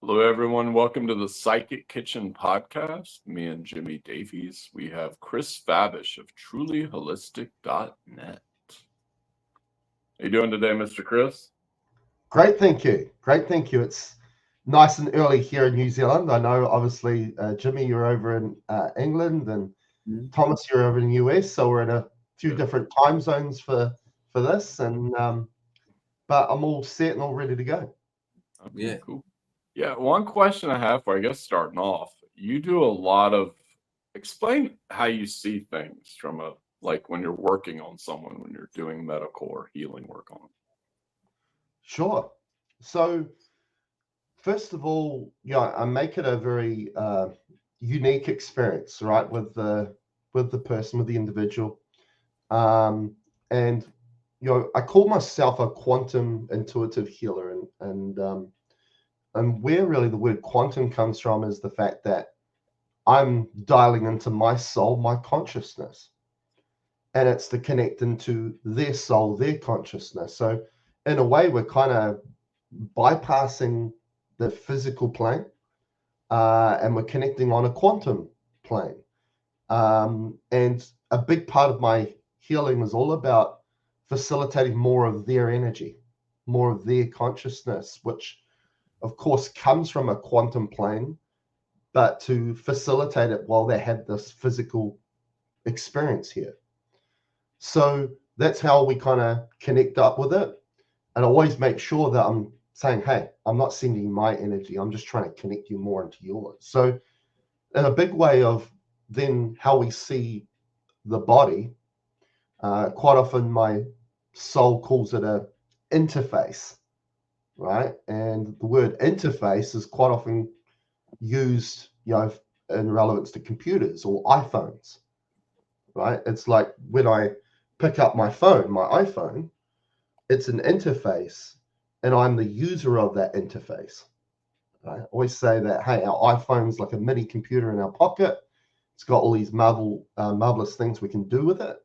Hello, everyone. Welcome to the Psychic Kitchen podcast. Me and Jimmie Davies. We have Chris Fabish of trulyholistic.net. How you doing today, Mr. Chris? Great, thank you. Great, thank you. It's nice and early here in New Zealand. I know, obviously, Jimmy, you're over in England, and Thomas, you're over in the US. So we're in a few different time zones for this, and but I'm all set and all ready to go. Okay, cool. Yeah, one question I have for, I guess, starting off, you do a lot of, explain how you see things from like when you're working on someone, when you're doing medical or healing work on them. Sure. So first of all, I make it a very unique experience, right, with the person, with the individual, and I call myself a quantum intuitive healer, and where really the word quantum comes from is the fact that I'm dialing into my soul, my consciousness, and it's to connect into their soul, their consciousness. So in a way, we're kind of bypassing the physical plane, and we're connecting on a quantum plane. And a big part of my healing is all about facilitating more of their energy, more of their consciousness, which of course comes from a quantum plane, but to facilitate it while they have this physical experience here. So that's how we kind of connect up with it. And I always make sure that I'm saying, hey, I'm not sending my energy. I'm just trying to connect you more into yours. So in a big way of then how we see the body, quite often my soul calls it a interface, right? And the word interface is quite often used, in relevance to computers or iPhones, right? It's like when I pick up my phone, my iPhone, it's an interface, and I'm the user of that interface. I always say that, hey, our iPhone's like a mini computer in our pocket. It's got all these marvelous things we can do with it.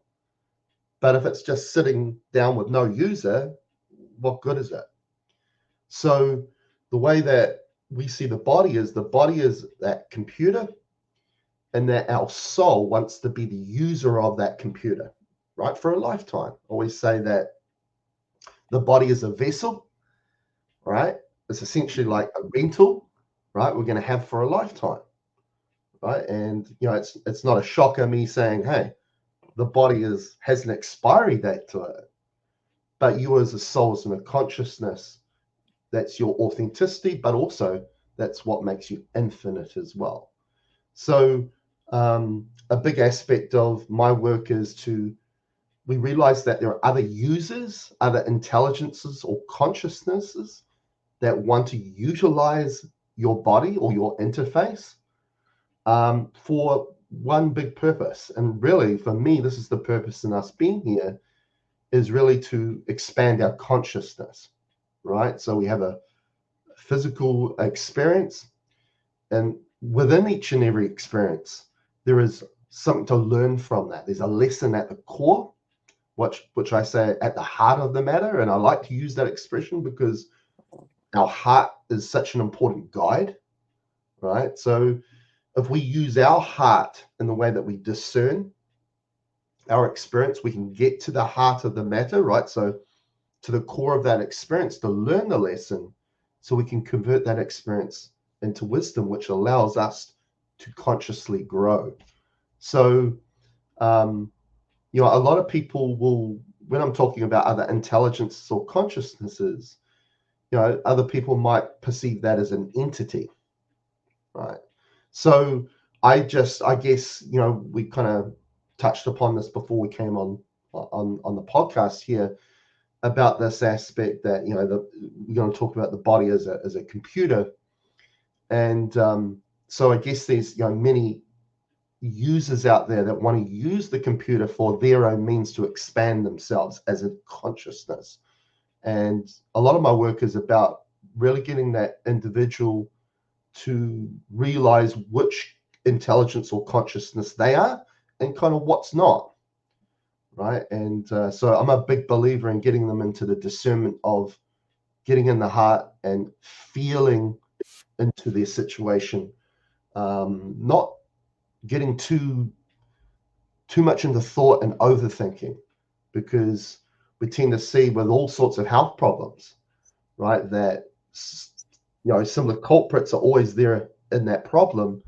But if it's just sitting down with no user, what good is it? So the way that we see the body is that computer, and that our soul wants to be the user of that computer, right, for a lifetime. I always say that the body is a vessel, right? It's essentially like a rental, right? We're going to have for a lifetime, right? And it's not a shocker me saying, hey, the body has an expiry date to it, but you as a soul, as a consciousness, that's your authenticity, but also that's what makes you infinite as well. So a big aspect of my work is we realize that there are other users, other intelligences or consciousnesses that want to utilize your body or your interface for one big purpose. And really, for me, this is the purpose in us being here, is really to expand our consciousness, right? So we have a physical experience, and within each and every experience, there is something to learn from that. There's a lesson at the core, which I say at the heart of the matter. And I like to use that expression because our heart is such an important guide, right? So if we use our heart in the way that we discern our experience, we can get to the heart of the matter, right? So to the core of that experience to learn the lesson, so we can convert that experience into wisdom, which allows us to consciously grow. So, a lot of people will, when I'm talking about other intelligences or consciousnesses, other people might perceive that as an entity, right? So I guess, we kind of touched upon this before we came on the podcast here about this aspect that, we're going to talk about the body as a computer. And so I guess there's, many users out there that want to use the computer for their own means to expand themselves as a consciousness. And a lot of my work is about really getting that individual to realize which intelligence or consciousness they are and kind of what's not, right? And so I'm a big believer in getting them into the discernment of getting in the heart and feeling into their situation, not getting too much into thought and overthinking, because we tend to see with all sorts of health problems, right, that similar culprits are always there in that problem.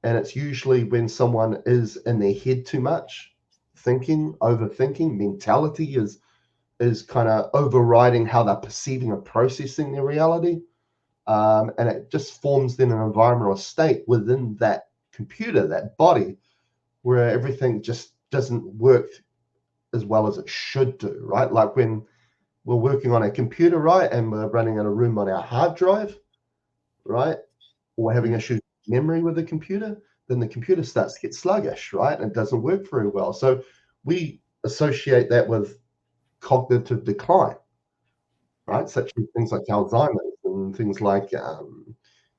And it's usually when someone is in their head too much, overthinking, mentality is kind of overriding how they're perceiving and processing their reality. And it just forms then an environment or state within that computer, that body, where everything just doesn't work as well as it should do, right? Like when we're working on a computer, right, and we're running in a room on our hard drive, right, or having issues with memory with the computer, then the computer starts to get sluggish, right, and it doesn't work very well. So we associate that with cognitive decline, right, such as things like Alzheimer's and things like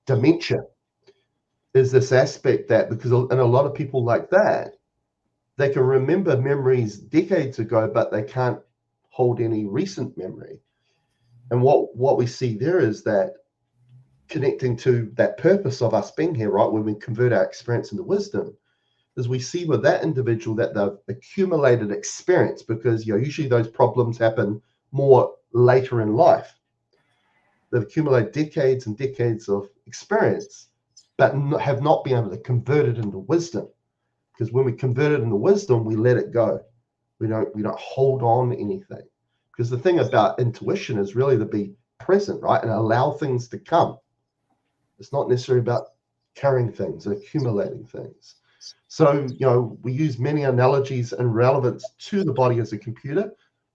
dementia. Is this aspect that, because in a lot of people like that, they can remember memories decades ago, but they can't hold any recent memory. And what we see there is that connecting to that purpose of us being here, right, when we convert our experience into wisdom, is we see with that individual that they've accumulated experience, because usually those problems happen more later in life. They've accumulated decades and decades of experience, but have not been able to convert it into wisdom. Because when we convert it into wisdom, we let it go. We don't hold on to anything. Because the thing about intuition is really to be present, right, and allow things to come. It's not necessarily about carrying things and accumulating things. So, we use many analogies in relevance to the body as a computer,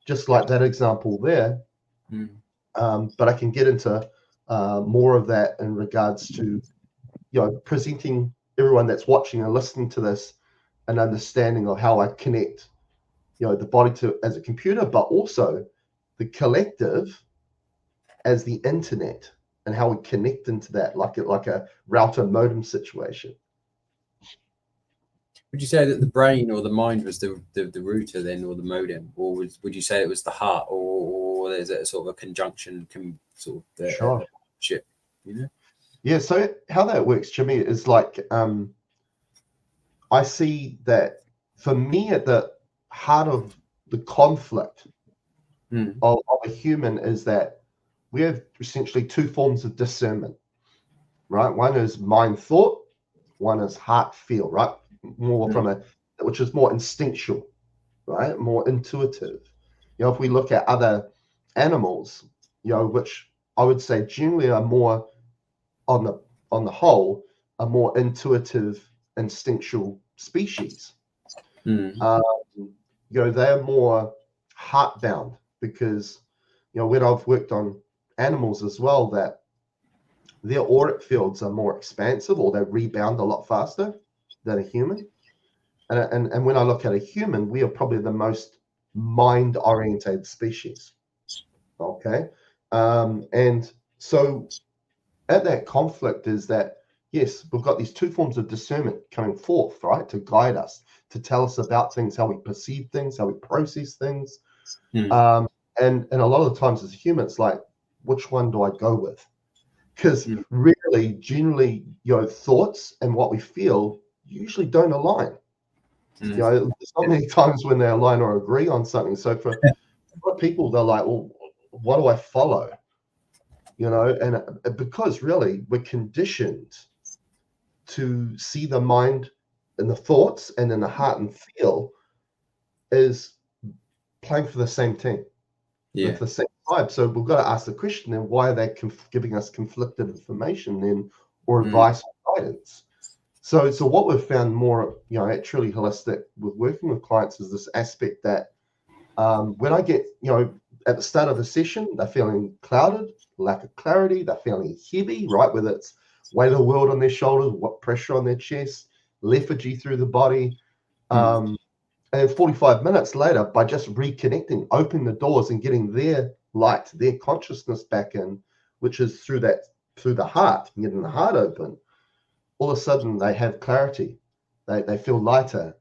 just like that example there. But I can get into more of that in regards to, presenting everyone that's watching and listening to this an understanding of how I connect, the body as a computer, but also the collective as the internet, and how we connect into that like a router modem situation. Would you say that the brain or the mind was the router then, or the modem, or would you say it was the heart, or is it a sort of a conjunction, Sure. ship, Yeah, so how that works, Jimmy, is like I see that for me at the heart of the conflict of a human is that we have essentially two forms of discernment, right? One is mind thought, one is heart feel, right? More from which is more instinctual, right? More intuitive. If we look at other animals, which I would say generally are more on the whole, a more intuitive, instinctual species. They're more heart bound, because when I've worked on animals as well, that their auric fields are more expansive, or they rebound a lot faster than a human. And when I look at a human, we are probably the most mind oriented species. Okay. And so at that conflict is that, yes, we've got these two forms of discernment coming forth, right, to guide us, to tell us about things, how we perceive things, how we process things. And a lot of the times as a human, it's like, which one do I go with? Because really, generally, thoughts and what we feel usually don't align. There's not many times when they align or agree on something. So for a lot of people, they're like, well, what do I follow? And because really we're conditioned to see the mind and the thoughts, and then the heart and feel is playing for the same team, with the same vibe. So we've got to ask the question then, why are they giving us conflicted information then, or advice or guidance? So what we've found more, at Truly Holistic with working with clients, is this aspect that when I get, at the start of a session, they're feeling clouded, lack of clarity, they're feeling heavy, right? Whether it's weight of the world on their shoulders, what pressure on their chest, lethargy through the body. And then 45 minutes later, by just reconnecting, opening the doors and getting their light, their consciousness back in, which is through the heart, and getting the heart open, all of a sudden they have clarity. They feel lighter,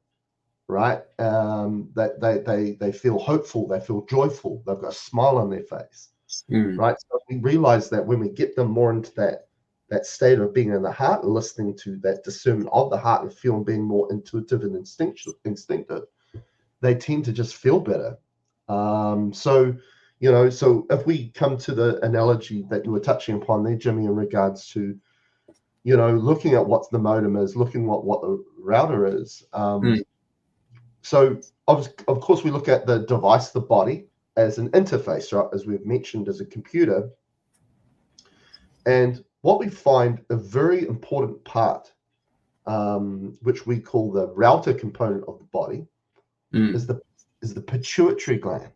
right? They feel hopeful, they feel joyful, they've got a smile on their face, right? So we realize that when we get them more into that that state of being in the heart and listening to that discernment of the heart and feel and being more intuitive and instinctive, they tend to just feel better. So if we come to the analogy that you were touching upon there, Jimmie, in regards to, looking at what the modem is, looking at what the router is. So of course we look at the device, the body, as an interface, right? As we've mentioned, as a computer. And what we find a very important part, which we call the router component of the body, is the pituitary gland.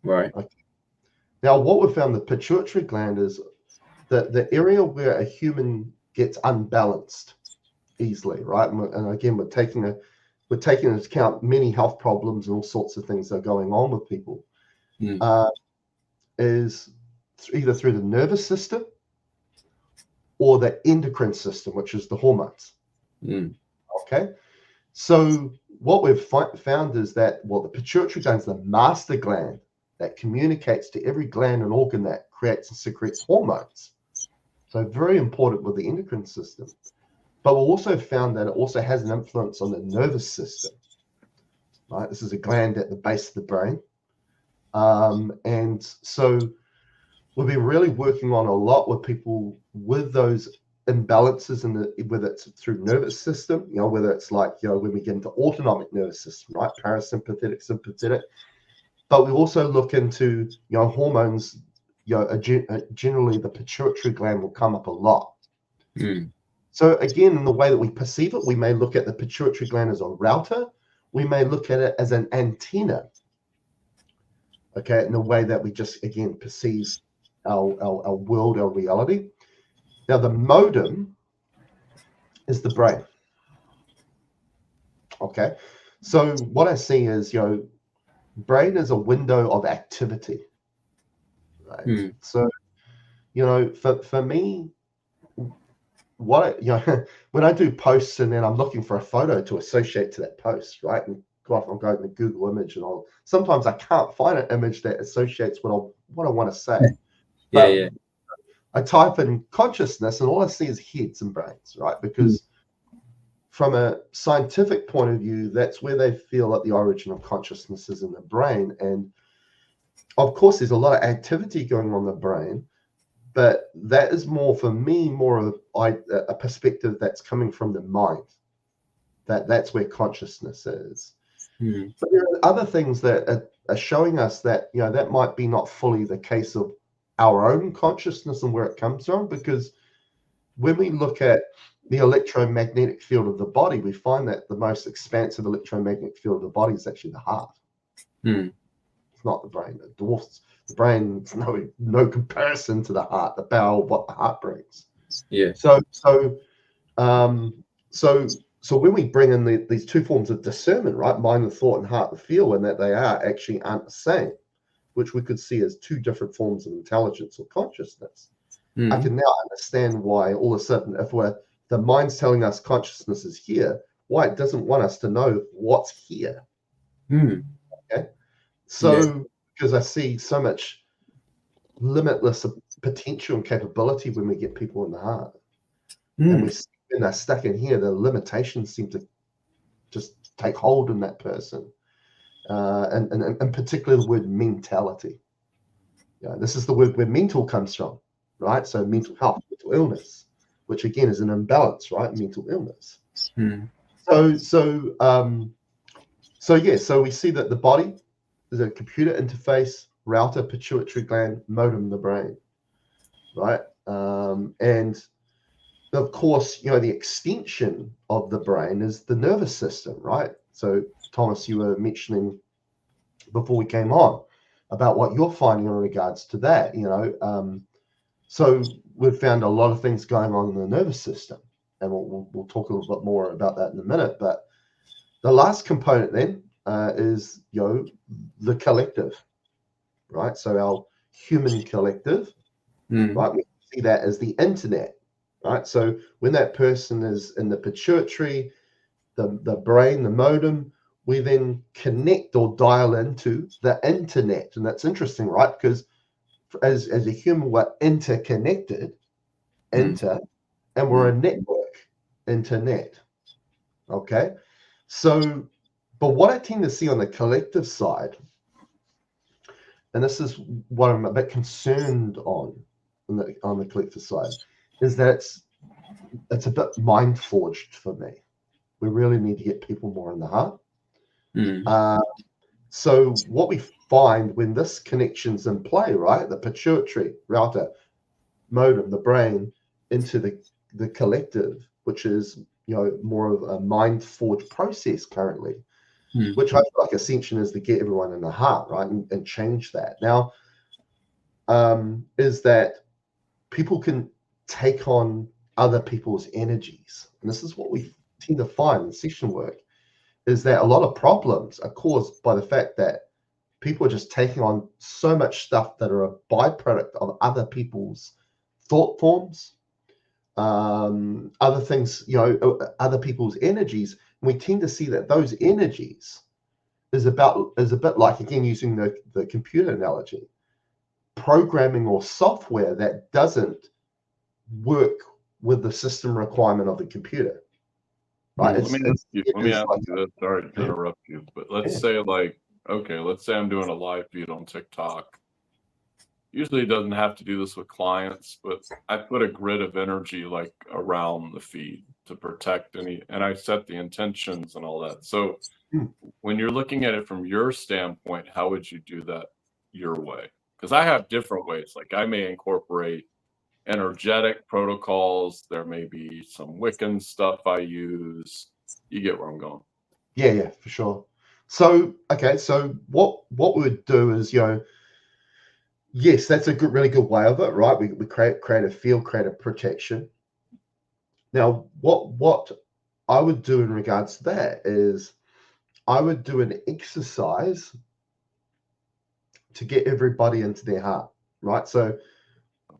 Right. Okay. Now, what we found, the pituitary gland is the area where a human gets unbalanced easily, right? And again, we're taking into account many health problems and all sorts of things that are going on with people. Is either through the nervous system or the endocrine system, which is the hormones. Okay, so what we've found is that, the pituitary gland is the master gland that communicates to every gland and organ that creates and secretes hormones. So very important with the endocrine system. But we also found that it also has an influence on the nervous system. Right, this is a gland at the base of the brain. And so we've been really working on a lot with people with those imbalances whether it's through nervous system, whether it's like, when we get into autonomic nervous system, right? Parasympathetic, sympathetic. But we also look into, hormones, generally the pituitary gland will come up a lot. So again, in the way that we perceive it, we may look at the pituitary gland as a router. We may look at it as an antenna. Okay, in the way that we just, again, perceive our world, our reality. Now, the modem is the brain. Okay, so what I see is, brain is a window of activity. Right? So, for me, when I do posts and then I'm looking for a photo to associate to that post, right? And I'm going to Google image and sometimes I can't find an image that associates what I want to say. Yeah. I type in consciousness and all I see is heads and brains, right? Because from a scientific point of view, that's where they feel like the origin of consciousness is in the brain. And of course, there's a lot of activity going on in the brain, but that is more, for me, more of a perspective that's coming from the mind. That's where consciousness is. But there are other things that are showing us that, that might be not fully the case of our own consciousness and where it comes from, because when we look at the electromagnetic field of the body, we find that the most expansive electromagnetic field of the body is actually the heart. It's not the brain. It dwarfs the brain. It's no comparison to the heart, the power of what the heart brings. Yeah. So when we bring in these two forms of discernment, right, mind and thought and heart and feel, and that they aren't the same, which we could see as two different forms of intelligence or consciousness, I can now understand why all of a sudden, if the mind's telling us consciousness is here, why it doesn't want us to know what's here. Okay, so because I see so much limitless potential and capability when we get people in the heart, and when they're stuck in here, the limitations seem to just take hold in that person, and in particular the word mentality. This is the word where mental comes from, right? So mental health, mental illness, which again is an imbalance, right? Mental illness. So we see that the body is a computer interface, router, pituitary gland, modem, the brain, right? And of course, the extension of the brain is the nervous system, right? So, Thomas, you were mentioning before we came on about what you're finding in regards to that, So we've found a lot of things going on in the nervous system, and we'll talk a little bit more about that in a minute. But the last component then is, the collective, right? So our human collective, right? We see that as the internet. Right, so when that person is in the pituitary, the brain, the modem, we then connect or dial into the internet, and that's interesting, right? Because as a human, we're interconnected, inter, and we're a network, internet. Okay. So, but what I tend to see on the collective side, and this is what I'm a bit concerned on the collective side, is that it's a bit mind forged for me. We really need to get people more in the heart. So what we find when this connection's in play, right, the pituitary, router, modem, the brain, into the collective, which is, you know, more of a mind forged process currently, which I feel like Ascension is to get everyone in the heart, right, and change that. Now, is that people can take on other people's energies. And this is what we tend to find in session work, is that a lot of problems are caused by the fact that people are just taking on so much stuff that are a byproduct of other people's thought forms, other things, you know, other people's energies. And we tend to see that those energies is a bit like, again, using the computer analogy, programming or software that doesn't work with the system requirement of the computer. Right? Let me ask you this. Sorry to interrupt you, but let's say, like, okay, let's say I'm doing a live feed on TikTok. Usually it doesn't have to do this with clients, but I put a grid of energy like around the feed to protect and I set the intentions and all that. So when you're looking at it from your standpoint, how would you do that your way? Because I have different ways. Like, I may incorporate energetic protocols. There may be some Wiccan stuff I use. You get where I'm going. Yeah, for sure. So, okay, so what we would do is, you know, yes, that's a really good way of it, right? We create a field, create a protection. Now, what I would do in regards to that is I would do an exercise to get everybody into their heart, right? So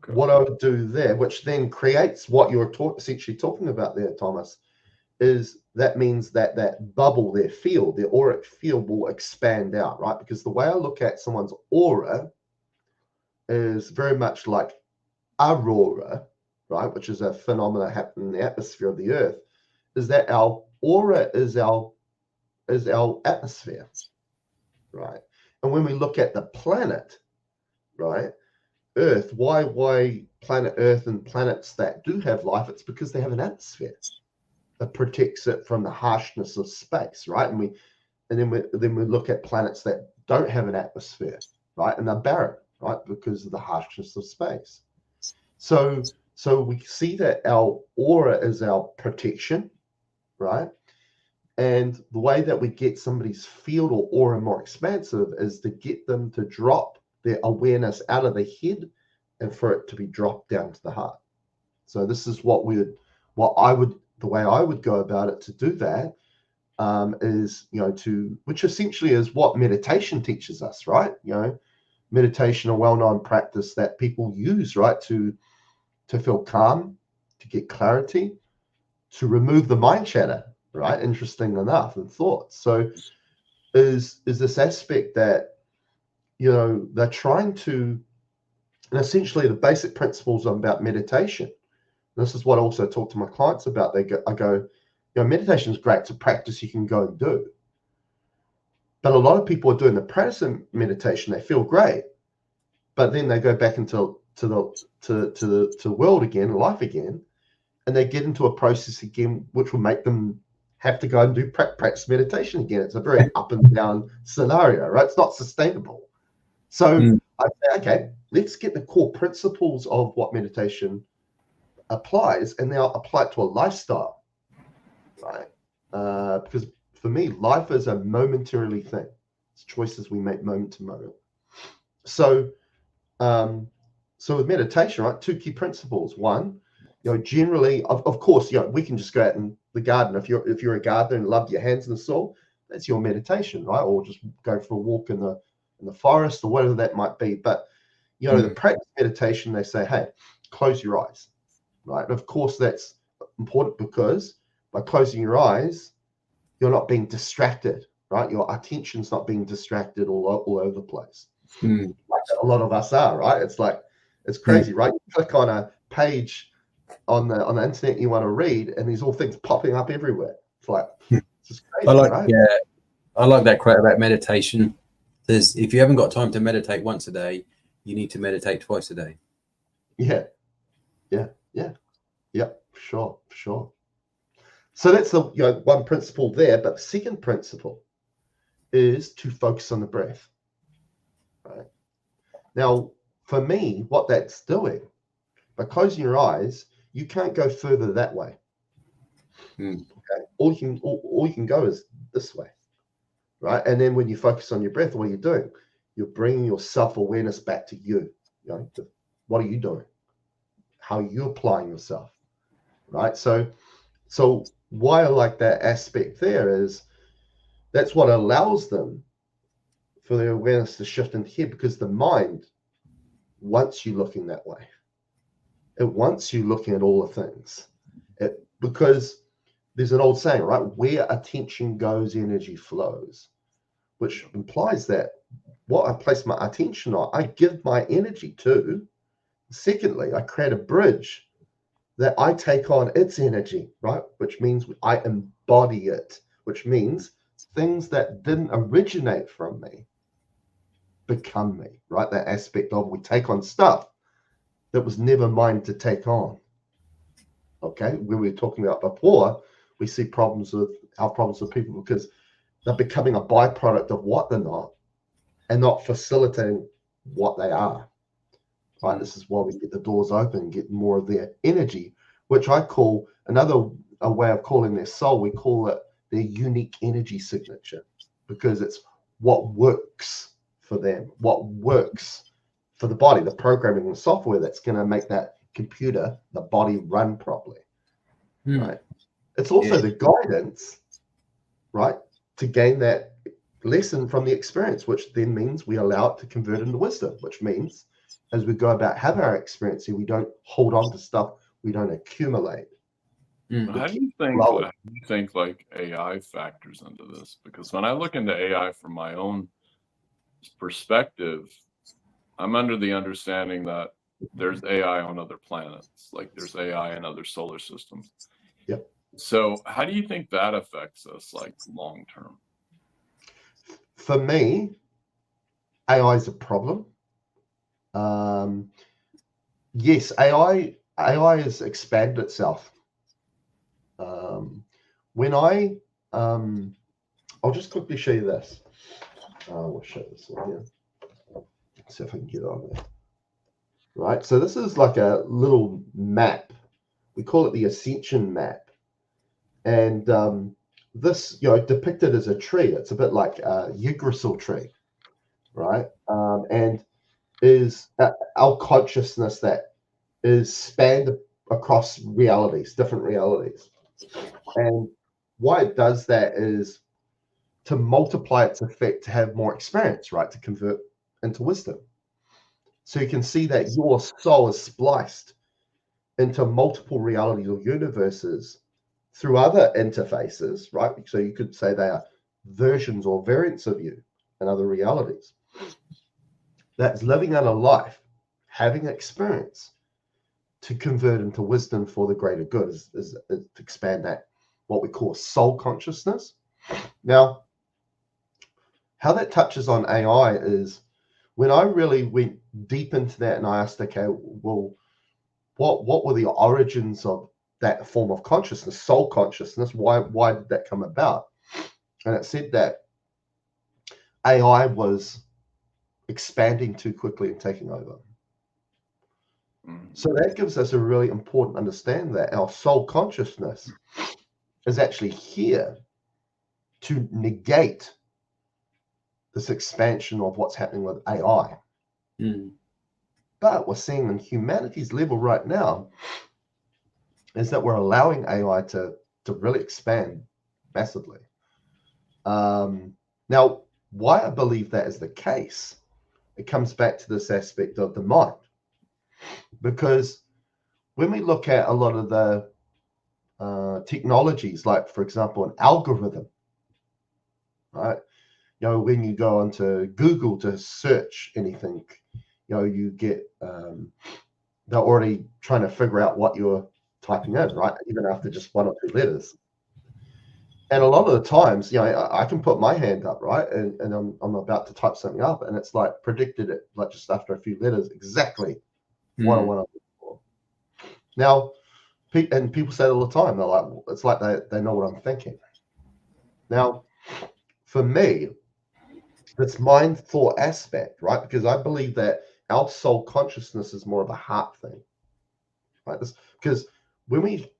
what I would do there, which then creates what you're essentially talking about there, Thomas, is that means that that bubble, their field, their auric field will expand out, right? Because the way I look at someone's aura is very much like aurora, right? Which is a phenomenon happening in the atmosphere of the Earth, is that our aura is our atmosphere, right? And when we look at the planet, right, Earth, why planet Earth and planets that do have life, it's because they have an atmosphere that protects it from the harshness of space, right? And then we look at planets that don't have an atmosphere, right? And they're barren, right? Because of the harshness of space. So we see that our aura is our protection, right? And the way that we get somebody's field or aura more expansive is to get them to drop their awareness out of the head and for it to be dropped down to the heart. So this is the way I would go about it to do that, is, you know, which essentially is what meditation teaches us, right? You know, meditation, a well-known practice that people use, right, to feel calm, to get clarity, to remove the mind chatter, right? Interesting enough, and thoughts. So is this aspect that, you know, they're trying to, and essentially the basic principles about meditation. This is what I also talk to my clients about. I go, you know, meditation is great. It's a practice you can go and do. But a lot of people are doing the practice of meditation. They feel great, but then they go back into the world again, life again, and they get into a process again, which will make them have to go and do practice meditation again. It's a very up and down scenario, right? It's not sustainable. So I say, okay, let's get the core principles of what meditation applies, and now apply it to a lifestyle, right? Because for me, life is a momentarily thing. It's choices we make moment to moment. So with meditation, right, two key principles. One, you know, generally, of course, you know, we can just go out in the garden. If you're a gardener and love your hands and the soul, that's your meditation, right? Or just go for a walk in the forest or whatever that might be. But, you know, the practice meditation, they say, hey, close your eyes, right? And of course, that's important because by closing your eyes, you're not being distracted, right? Your attention's not being distracted all over the place. Like a lot of us are, right? It's like, it's crazy, right? You click on a page on the internet you want to read, and there's all things popping up everywhere. It's like, it's just crazy, I like, right? yeah, I like that quote about meditation. There's, if you haven't got time to meditate once a day, you need to meditate twice a day. Yeah, for sure. So that's the one principle there. But the second principle is to focus on the breath. Right now, for me, what that's doing, by closing your eyes, you can't go further that way. Okay, all you can go is this way, right? And then when you focus on your breath, what are you doing? You're bringing your self-awareness back to you. What are you doing? How are you applying yourself, right? So why I like that aspect there is that's what allows them for their awareness to shift into here, because the mind wants you looking that way. It wants you looking at all the things. Because there's an old saying, right? Where attention goes, energy flows, which implies that what I place my attention on, I give my energy to. Secondly, I create a bridge that I take on its energy, right? Which means I embody it, which means things that didn't originate from me become me, right? That aspect of we take on stuff that was never mine to take on. Okay, when we were talking about before, we see problems with people because they're becoming a byproduct of what they're not, and not facilitating what they are. Right, this is why we get the doors open and get more of their energy, which I call a way of calling their soul. We call it their unique energy signature, because it's what works for them, what works for the body, the programming and software that's going to make that computer, the body, run properly. Right. It's also the guidance, right, to gain that lesson from the experience, which then means we allow it to convert into wisdom, which means as we go about having our experience, we don't hold on to stuff, we don't accumulate. How do you think like AI factors into this? Because when I look into AI from my own perspective, I'm under the understanding that there's AI on other planets, like there's AI in other solar systems. Yep. So how do you think that affects us, like long term? For me, AI is a problem. Yes, AI has expanded itself. When I'll just quickly show you this. We'll show this one here. Let's see if I can get it on there. Right, so this is like a little map. We call it the Ascension map, and this, depicted as a tree. It's a bit like a Yggdrasil tree, right? And is our consciousness that is spanned across realities, different realities. And why it does that is to multiply its effect, to have more experience, right? To convert into wisdom. So you can see that your soul is spliced into multiple realities or universes through other interfaces, right? So you could say they are versions or variants of you in other realities. That's living out a life, having experience to convert into wisdom for the greater good, is to expand that, what we call soul consciousness. Now, how that touches on AI is when I really went deep into that and I asked, okay, well, what were the origins of that form of consciousness, soul consciousness? Why did that come about? And it said that AI was expanding too quickly and taking over. So that gives us a really important understanding that our soul consciousness is actually here to negate this expansion of what's happening with AI. But we're seeing on humanity's level right now is that we're allowing AI to really expand massively. Now, why I believe that is the case, it comes back to this aspect of the mind. Because when we look at a lot of the technologies, like, for example, an algorithm, right? When you go onto Google to search anything, you get, they're already trying to figure out what you're typing in, right? Even after just 1 or 2 letters. And a lot of the times, I can put my hand up, right? And I'm about to type something up, and it's like predicted it, like just after a few letters, exactly what I want to look for. Now, and people say it all the time. They're like, it's like they know what I'm thinking. Now, for me, this mind thought aspect, right? Because I believe that our soul consciousness is more of a heart thing, right? Because when we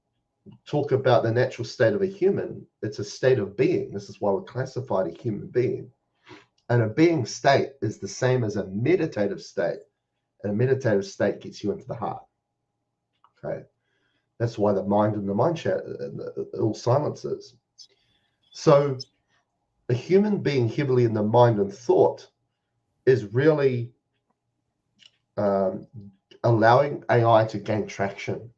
talk about the natural state of a human, it's a state of being. This is why we're classified a human being. And a being state is the same as a meditative state. And a meditative state gets you into the heart. Okay. That's why the mind and the mind chat, all silences. So a human being heavily in the mind and thought is really allowing AI to gain traction.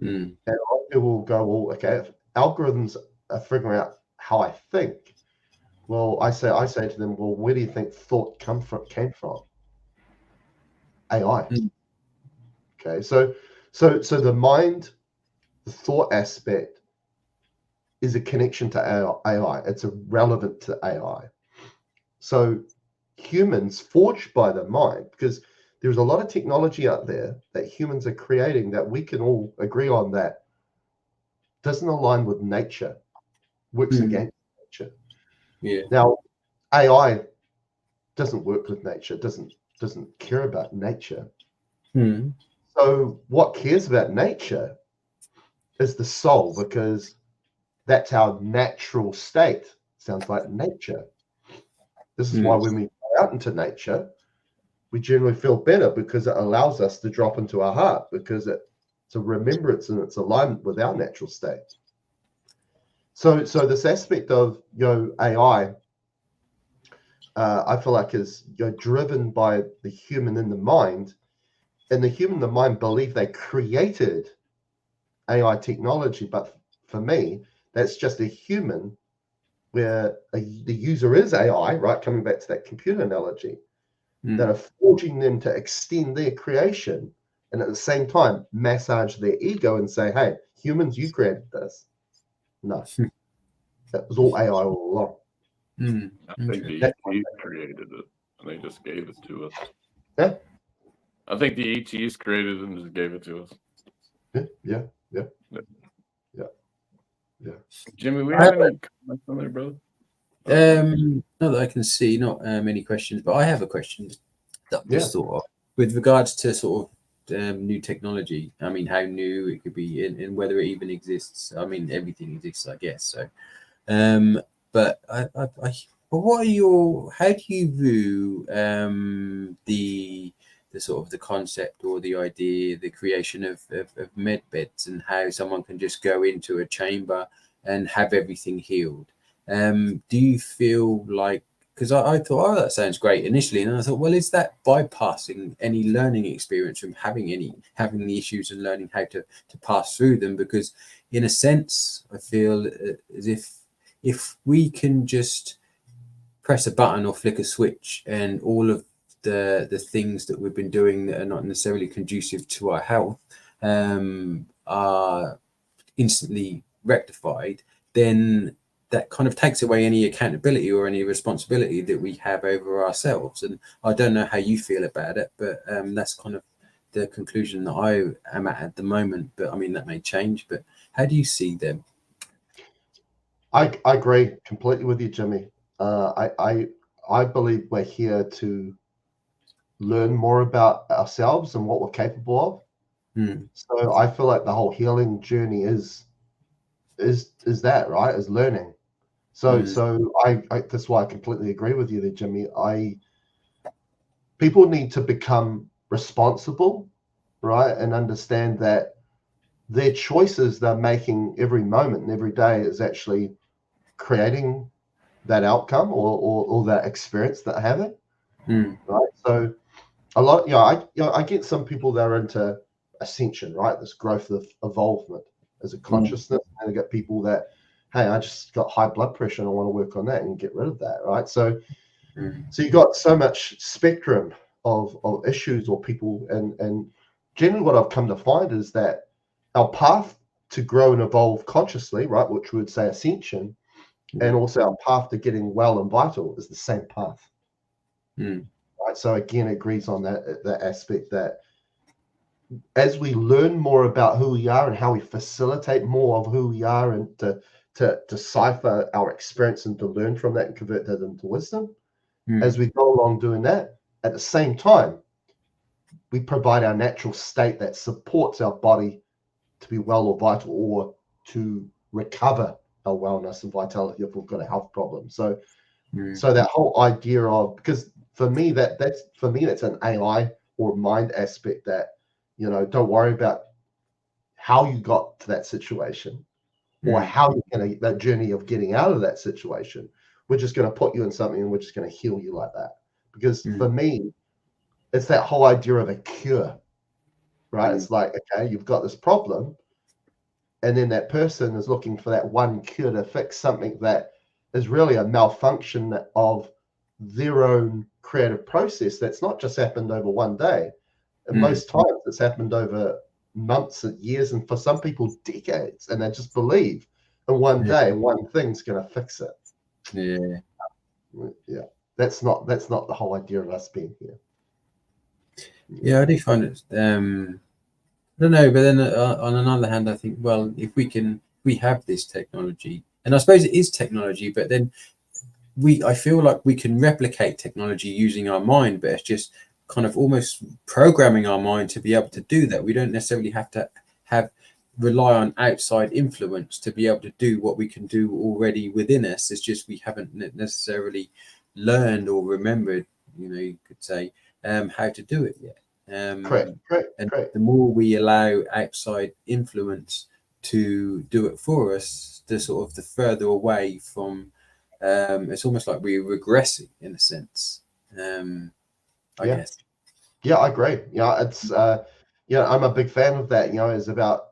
And a lot of people will go, well, okay, if algorithms are figuring out how I think, well, I say to them, well, where do you think thought came from? AI. Okay, so the mind, the thought aspect is a connection to AI. It's relevant to AI. So humans forged by the mind, because there's a lot of technology out there that humans are creating that we can all agree on that doesn't align with nature, works against nature. Yeah. Now, AI doesn't work with nature, doesn't care about nature. So what cares about nature is the soul, because that's our natural state. Sounds like nature. This is why when we go out into nature, we generally feel better, because it allows us to drop into our heart, because it's a remembrance and it's alignment with our natural state. So this aspect of AI, I feel like is driven by the human in the mind, and the human in the mind believe they created AI technology, but for me, that's just a human where the user is AI, right? Coming back to that computer analogy, that are forging them to extend their creation, and at the same time massage their ego and say, hey, humans, you created this. No, that was all AI all along. I think the ETs created it, and they just gave it to us. Yeah. I think the ETs created it and just gave it to us. Yeah. Jimmy, we have any comments on there, brother? Not that I can see, not many questions, but I have a question that I just thought of with regards to sort of new technology. I mean, how new it could be, and whether it even exists. I mean, everything exists, I guess. So, but what are how do you view the sort of the concept or the idea, the creation of med beds, and how someone can just go into a chamber and have everything healed? Do you feel like, because I thought, oh, that sounds great initially, and I thought, well, is that bypassing any learning experience from having the issues and learning how to pass through them? Because in a sense, I feel as if we can just press a button or flick a switch, and all of the things that we've been doing that are not necessarily conducive to our health are instantly rectified, then that kind of takes away any accountability or any responsibility that we have over ourselves. And I don't know how you feel about it, but that's kind of the conclusion that I am at the moment. But I mean, that may change. But how do you see them? I agree completely with you, Jimmy. I believe we're here to learn more about ourselves and what we're capable of. So I feel like the whole healing journey is that, right? Is learning. So I that's why I completely agree with you there, Jimmy. People need to become responsible, right? And understand that their choices they're making every moment and every day is actually creating that outcome or that experience that they're having. Right. So a lot, I get some people that are into ascension, right? This growth of evolvement as a consciousness, and I get people that, hey, I just got high blood pressure and I want to work on that and get rid of that, right? So you got so much spectrum of issues or people, and generally what I've come to find is that our path to grow and evolve consciously, right, which we would say ascension, and also our path to getting well and vital is the same path. Right. So again, it agrees on that aspect that as we learn more about who we are and how we facilitate more of who we are, and to decipher our experience and to learn from that and convert that into wisdom, as we go along doing that, at the same time, we provide our natural state that supports our body to be well or vital, or to recover our wellness and vitality if we've got a health problem. So that whole idea of, because for me that's an AI or mind aspect that, you know, don't worry about how you got to that situation or how you're going to, that journey of getting out of that situation. We're just going to put you in something and we're just going to heal you like that. Because for me, it's that whole idea of a cure, right? It's like, okay, you've got this problem, and then that person is looking for that one cure to fix something that is really a malfunction of their own creative process that's not just happened over one day. And most times it's happened over months and years, and for some people decades, and they just believe in one day one thing's going to fix it. That's not the whole idea of us being here. I do find it I don't know, but then on another hand, I think, well, if we have this technology, and I suppose it is technology, but then I feel like we can replicate technology using our mind, but it's just kind of almost programming our mind to be able to do that. We don't necessarily have to rely on outside influence to be able to do what we can do already within us. It's just we haven't necessarily learned or remembered, you could say, how to do it yet. Correct. The more we allow outside influence to do it for us, the further away from, it's almost like we're regressing in a sense. I guess. Yeah, I agree. It's I'm a big fan of that. Is about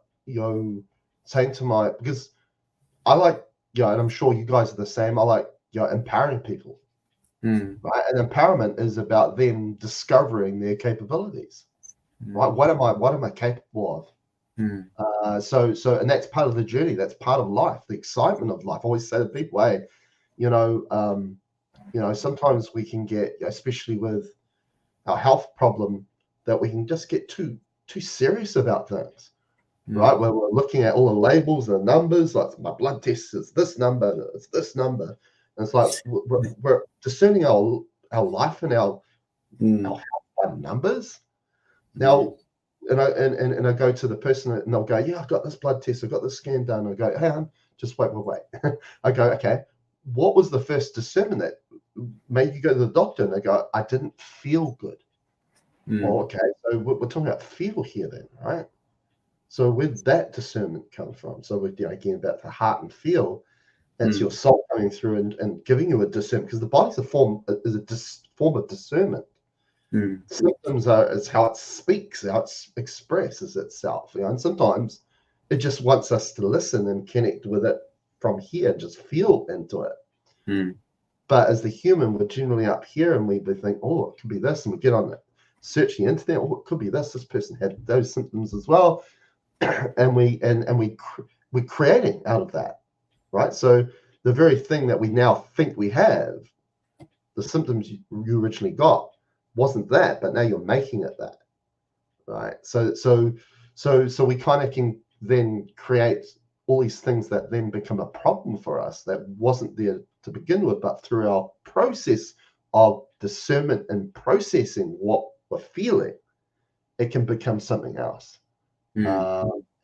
saying to because I like and I'm sure you guys are the same. I like empowering people. Right, and empowerment is about them discovering their capabilities. Right, what am I capable of? So and that's part of the journey. That's part of life, the excitement of life. I always say to people, hey, sometimes we can get, especially with our health problem, that we can just get too serious about things. Right, where we're looking at all the labels and the numbers, like my blood test is this number, it's this number. And it's like we're discerning our life and our health by numbers. Now, and I go to the person and they'll go, yeah, I've got this blood test, I've got this scan done. I go, hey, just wait. I go, okay, what was the first discernment that made you go to the doctor? And they go, I didn't feel good. Well, okay, so we're talking about feel here then, right? So where'd that discernment come from? So we're again about the heart and feel. That's your soul coming through and giving you a discernment, because the body's a form of discernment. Symptoms is how it speaks, how it expresses itself. And sometimes it just wants us to listen and connect with it from here, just feel into it. But as the human, we're generally up here and we think, oh, it could be this, and we get on it, search the internet, oh, it could be this. This person had those symptoms as well, and we're creating out of that. Right, so the very thing that we now think we have, the symptoms you originally got, wasn't that, but now you're making it that. Right, so we kind of can then create all these things that then become a problem for us that wasn't there to begin with, but through our process of discernment and processing what we're feeling, it can become something else.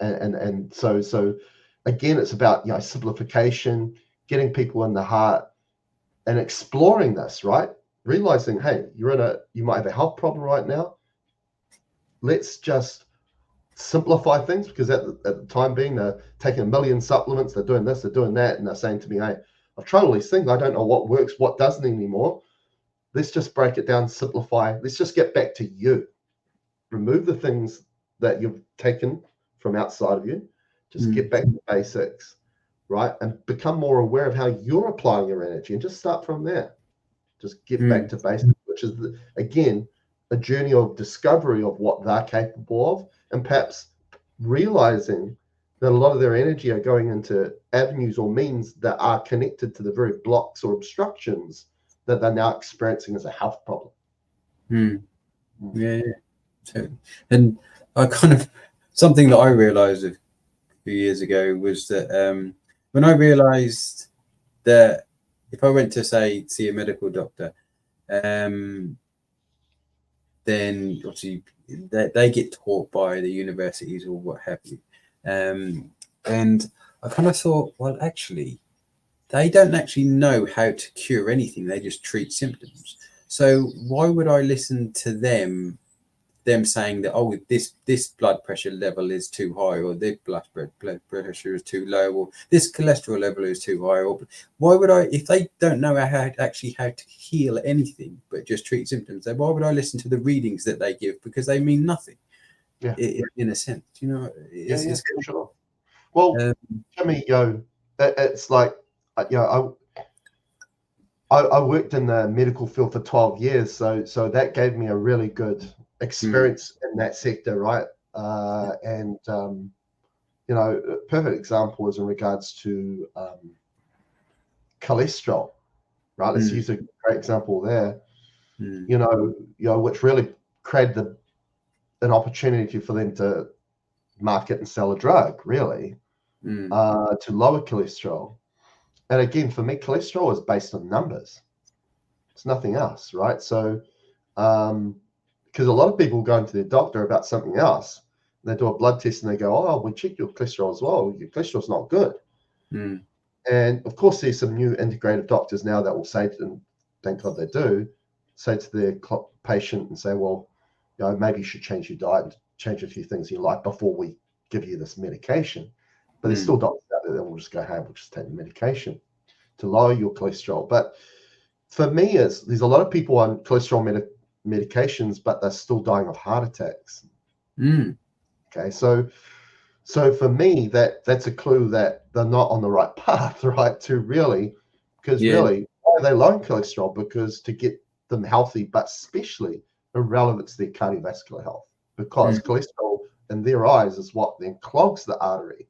And so again, it's about simplification, getting people in the heart, and exploring this, right? Realizing, hey, you might have a health problem right now. Let's just simplify things, because at the time being, they're taking 1 million supplements, they're doing this, they're doing that, and they're saying to me, hey, I've tried all these things, I don't know what works, what doesn't anymore. Let's just break it down, simplify. Let's just get back to you. Remove the things that you've taken from outside of you. Just get back to basics, right? And become more aware of how you're applying your energy, and just start from there. Just get back to basics, which is, again, a journey of discovery of what they're capable of, and perhaps realizing that a lot of their energy are going into avenues or means that are connected to the very blocks or obstructions that they're now experiencing as a health problem. Yeah. So, and I kind of, something that I realized a few years ago was that when I realized that if I went to say see a medical doctor, then obviously they get taught by the universities or what have you, and I kind of thought, well, actually, they don't actually know how to cure anything. They just treat symptoms. So why would I listen to them saying that, oh, this blood pressure level is too high, or this blood pressure is too low, or this cholesterol level is too high? Or why would I, if they don't know how to heal anything but just treat symptoms, then why would I listen to the readings that they give, because they mean nothing? Yeah, in a sense, you know. It's for sure. Well, Jimmie, it's like, I worked in the medical field for 12 years, so that gave me a really good experience in that sector, right? And a perfect example is in regards to cholesterol, right? Let's use a great example there. Which really created an opportunity for them to market and sell a drug, really, to lower cholesterol. And again, for me, cholesterol is based on numbers. It's nothing else, right? So, because a lot of people go into their doctor about something else, and they do a blood test and they go, "Oh, we checked your cholesterol as well. Your cholesterol's not good." And of course, there's some new integrative doctors now that will say to them, thank God they do, say to their patient and say, "Well, maybe you should change your diet and change a few things in your life before we give you this medication." But there's still doctors out there that will just go, "Hey, we'll just take the medication to lower your cholesterol." But for me, there's a lot of people on cholesterol medications, but they're still dying of heart attacks. Okay, so for me, that's a clue that they're not on the right path, right? Because really, why are they low in cholesterol? Because to get them healthy, but especially irrelevant to their cardiovascular health, because cholesterol in their eyes is what then clogs the artery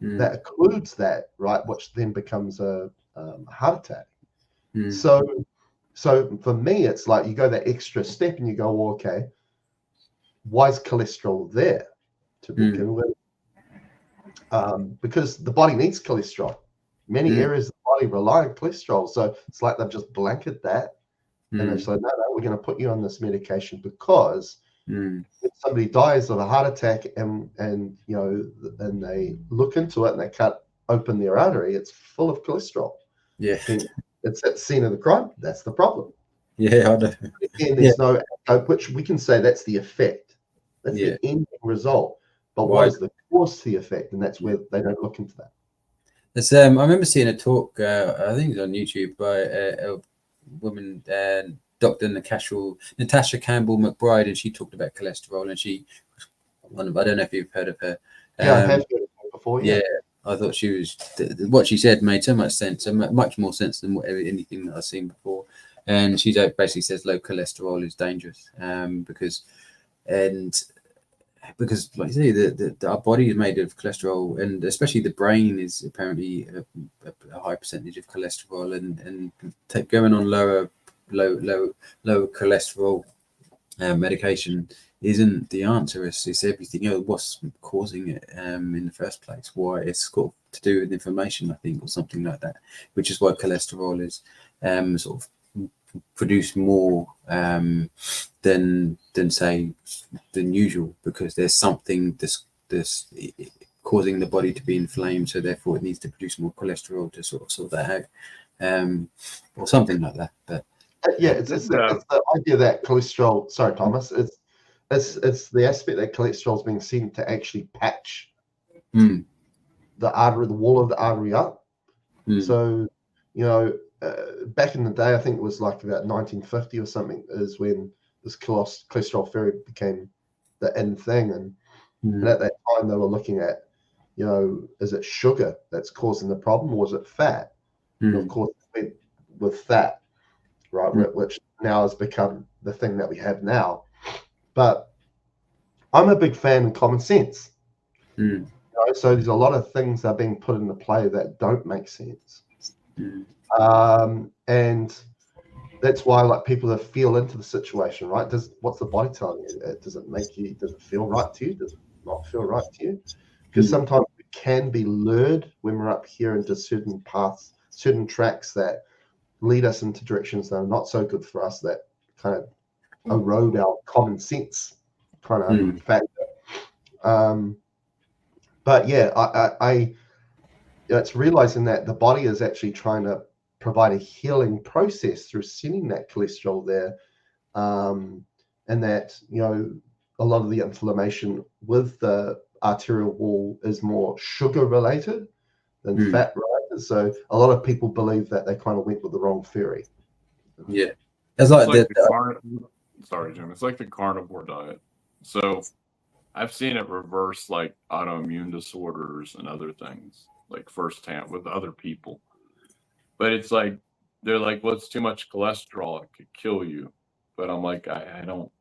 that occludes that, right, which then becomes a heart attack. So for me, it's like you go that extra step and you go, well, okay, why is cholesterol there to begin with? Because the body needs cholesterol. Many areas of the body rely on cholesterol. So it's like they've just blanketed that. And they're like, no, we're going to put you on this medication because if somebody dies of a heart attack and they look into it and they cut open their artery, it's full of cholesterol. Yeah. It's at the scene of the crime. That's the problem. Yeah, I know. Again, there's no, which we can say that's the effect. That's the end result. But what is the cause to the effect? And that's where they don't look into that. It's, I remember seeing a talk, I think it was on YouTube, by a woman, Dr. Natasha Campbell McBride, and she talked about cholesterol. And I don't know if you've heard of her. Yeah, I have heard of her before. Yeah. I thought she was, what she said made so much sense, and much more sense than anything that I've seen before. And she basically says low cholesterol is dangerous because, like you say, our body is made of cholesterol, and especially the brain is apparently a high percentage of cholesterol, and going on low cholesterol medication isn't the answer. It's everything else. What's causing it in the first place? Why? It's got to do with inflammation, I think, or something like that. Which is why cholesterol is sort of produced more than usual, because there's something this causing the body to be inflamed, so therefore it needs to produce more cholesterol to sort that out, or something like that. But it's the idea that cholesterol. Sorry, Thomas. It's the aspect that cholesterol is being seen to actually patch the artery, the wall of the artery up. So, back in the day, I think it was like about 1950 or something, is when this cholesterol theory became the in thing. And at that time, they were looking at, is it sugar that's causing the problem, or is it fat? And of course, it went with fat, right, which now has become the thing that we have now. But I'm a big fan of common sense. Mm. So there's a lot of things that are being put into play that don't make sense. Mm. And that's why like people that feel into the situation, right? What's the body telling you? Does it feel right to you? Does it not feel right to you? Because sometimes we can be lured when we're up here into certain paths, certain tracks that lead us into directions that are not so good for us, that kind of erode our common sense kind of factor. But yeah, I it's realizing that the body is actually trying to provide a healing process through sending that cholesterol there, and that a lot of the inflammation with the arterial wall is more sugar related than fat related. So a lot of people believe that they kind of went with the wrong theory. Yeah, it's like sorry, Jim. It's like the carnivore diet. So I've seen it reverse like autoimmune disorders and other things, like firsthand with other people. But it's like they're like, well, it's too much cholesterol, it could kill you. But I'm like, I don't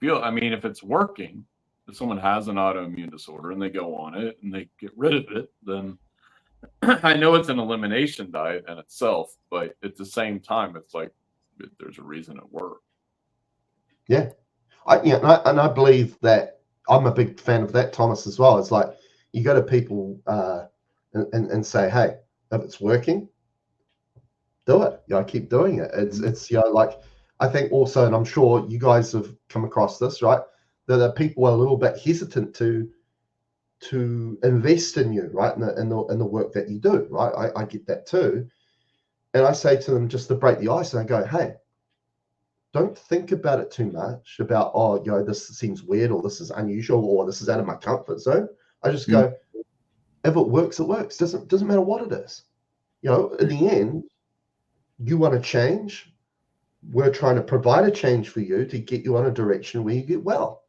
feel. I mean, if it's working, if someone has an autoimmune disorder and they go on it and they get rid of it, then I know it's an elimination diet in itself. But at the same time, it's like there's a reason it works. Yeah, I believe that. I'm a big fan of that, Thomas, as well. It's like you go to people and say, hey, if it's working, do it. Keep doing it. It's like I think also, and I'm sure you guys have come across this, right? That people are a little bit hesitant to invest in you, right? In the work that you do, right? I get that too. And I say to them just to break the ice, and I go, hey, don't think about it too much about, this seems weird, or this is unusual, or this is out of my comfort zone. I just go, if it works, it works. Doesn't matter what it is. In the end, you want to change. We're trying to provide a change for you to get you on a direction where you get well.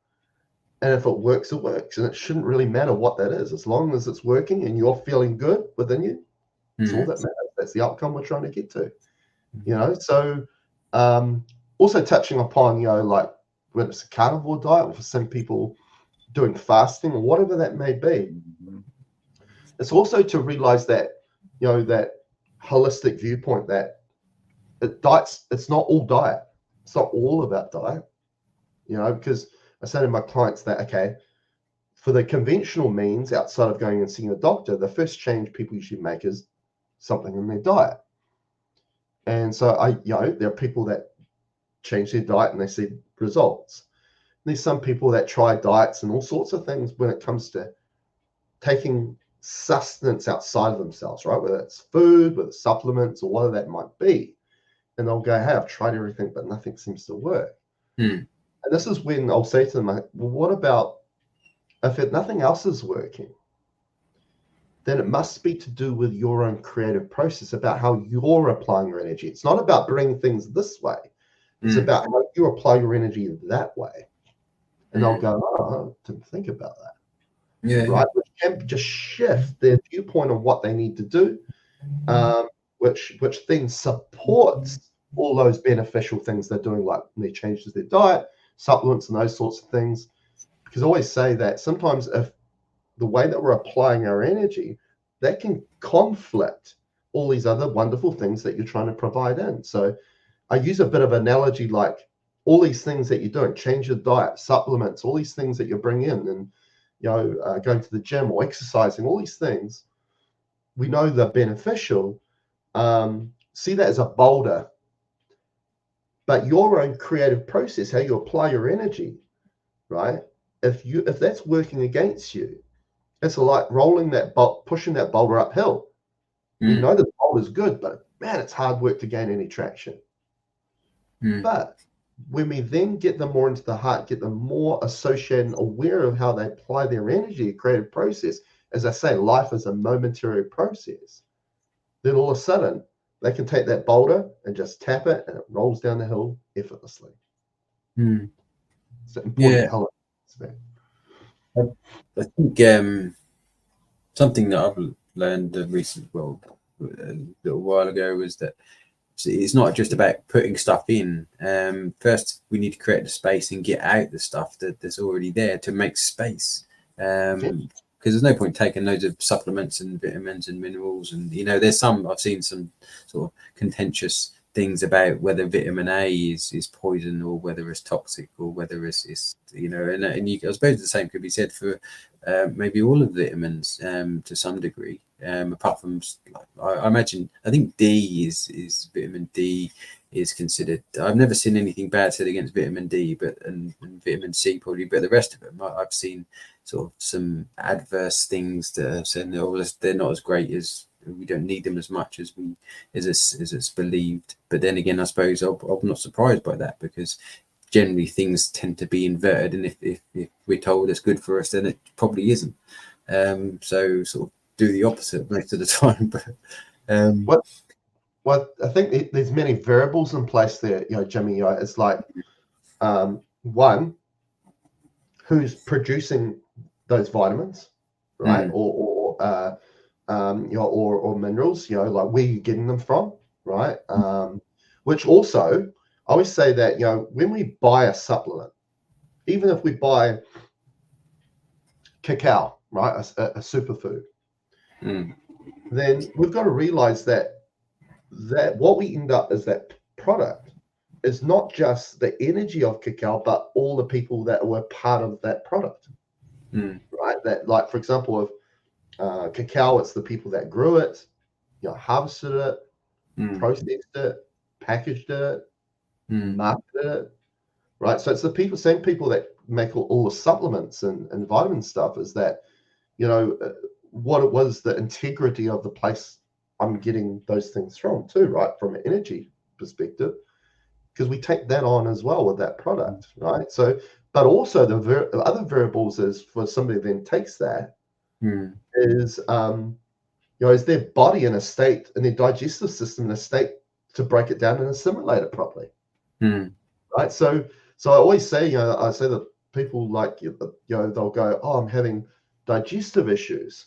And if it works, it works. And it shouldn't really matter what that is. As long as it's working and you're feeling good within you, it's all that matters. That's the outcome we're trying to get to. So also touching upon, like when it's a carnivore diet, or for some people doing fasting or whatever that may be, it's also to realize that, that holistic viewpoint that diets, it's not all diet. It's not all about diet, because I say to my clients that, okay, for the conventional means outside of going and seeing a doctor, the first change people usually make is something in their diet. And so there are people that change their diet and they see results. There's some people that try diets and all sorts of things when it comes to taking sustenance outside of themselves, right? Whether it's food, whether it's supplements, or whatever that might be. And they'll go, hey, I've tried everything, but nothing seems to work. And this is when I'll say to them, well, what about if nothing else is working? Then it must be to do with your own creative process, about how you're applying your energy. It's not about bringing things this way. It's about how you apply your energy that way. And they'll go, oh, I didn't think about that. Yeah. Right? Which can just shift their viewpoint on what they need to do, which then supports all those beneficial things they're doing, like when they change their diet, supplements, and those sorts of things. Because I always say that sometimes if the way that we're applying our energy, that can conflict all these other wonderful things that you're trying to provide in. So I use a bit of analogy, like all these things that you're doing, change your diet, supplements, all these things that you bring in, and going to the gym or exercising, all these things, we know they're beneficial. See that as a boulder, but your own creative process, how you apply your energy, right? If that's working against you, it's like pushing that boulder uphill. We know the boulder's good, but man, it's hard work to gain any traction. But when we then get them more into the heart, get them more associated and aware of how they apply their energy, a creative process, as I say, life is a momentary process, then all of a sudden they can take that boulder and just tap it and it rolls down the hill effortlessly. It's an important aspect. I think something that I've learned a little while ago was that it's not just about putting stuff in. First, we need to create the space and get out the stuff that's already there to make space because there's no point taking loads of supplements and vitamins and minerals. And, you know, there's some, I've seen some sort of contentious things about whether vitamin A is poison or whether it's toxic or whether it's you know, and you, I suppose the same could be said for maybe all of the vitamins to some degree, apart from, I imagine, I think D is vitamin D is considered. I've never seen anything bad said against vitamin D, but and vitamin C probably, but the rest of them I've seen sort of some adverse things that have said they're not as great, as we don't need them as much as it's believed. But then again, I suppose I'm not surprised by that, because generally things tend to be inverted, and if we're told it's good for us, then it probably isn't. So sort of do the opposite most of the time. But Well, I think there's many variables in place there, you know, Jimmy. You know, it's like one, who's producing those vitamins, right? Or you know, or minerals, you know, like where you're getting them from, right? Which also, I always say that, you know, when we buy a supplement, even if we buy cacao, right, a superfood, then we've got to realize that what we end up is that product is not just the energy of cacao, but all the people that were part of that product, right? That, like, for example, of cacao, it's the people that grew it, you know, harvested it, processed it, packaged it, marketed it, right? So it's the same people that make all the supplements and vitamin stuff, is that, you know, what it was, the integrity of the place I'm getting those things from too, right? From an energy perspective, because we take that on as well with that product, right? So, but also the other variables is, for somebody who then takes that, is, you know, is their body in a state, and their digestive system in a state to break it down and assimilate it properly, right? So I always say, you know, I say that people, like, you know, they'll go, oh, I'm having digestive issues.